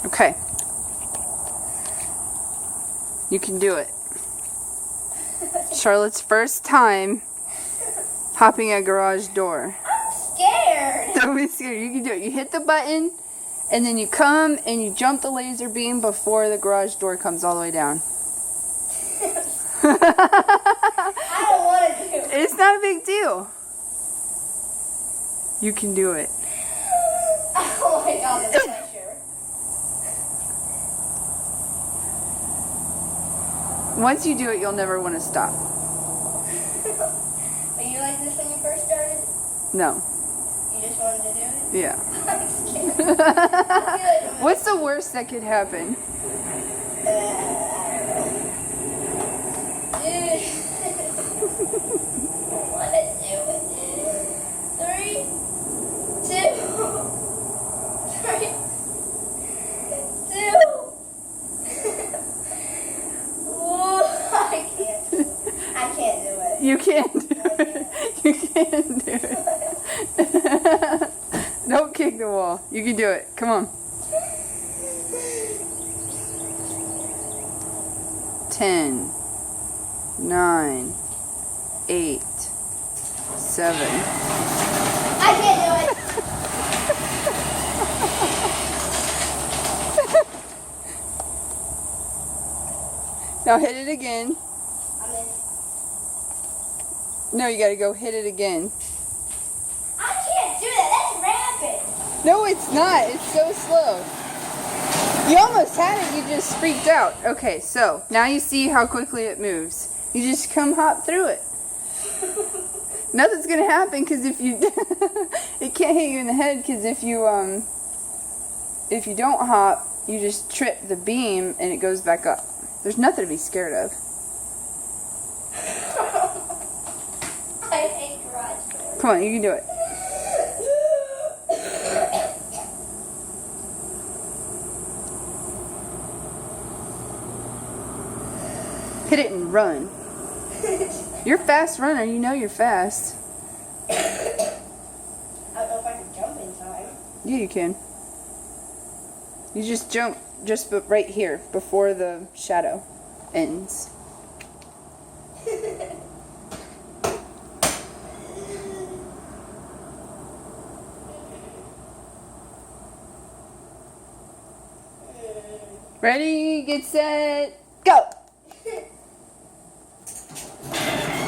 Okay. You can do it. Charlotte's first time hopping a garage door. I'm scared. Don't be scared. You can do it. You hit the button, and then you come and you jump the laser beam before the garage door comes all the way down. I don't want to do it. It's not a big deal. You can do it. Oh my god, the pressure. Once you do it, you'll never want to stop. Were you like this when you first started? No. You just wanted to do it? Yeah. I'm scared. I feel like What's the worst that could happen? I want to do it. 3, 2, 3, 2. Whoa, I can't do it. You can't do it. You can't do it. Don't kick the wall. You can do it. Come on. 10, 9, 8, 7. I can't do it. Now hit it again. I'm in. No, you gotta go hit it again. I can't do that. That's rapid. No, it's not. It's so slow. You almost had it. You just freaked out. Okay, so now you see how quickly it moves. You just come hop through it. Nothing's gonna happen because if you, it can't hit you in the head because if you don't hop, you just trip the beam and it goes back up. There's nothing to be scared of. I hate garage doors. Come on, you can do it. Hit it and run. You're a fast runner. You know you're fast. I don't know if I can jump in time. Yeah, you can. You just jump just right here before the shadow ends. Ready, get set, go!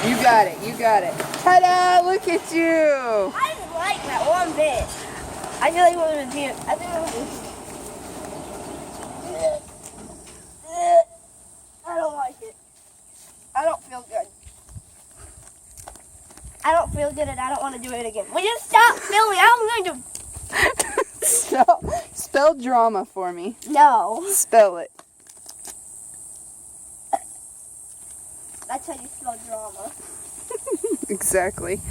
You got it, you got it. Ta-da, look at you! I didn't like that one bit. I feel like what it was here. I think it was. I don't like it. I don't feel good. I don't feel good and I don't want to do it again. Will you stop filming? I'm going to. Spell drama for me. No. Spell it. That's how you spell drama. Exactly.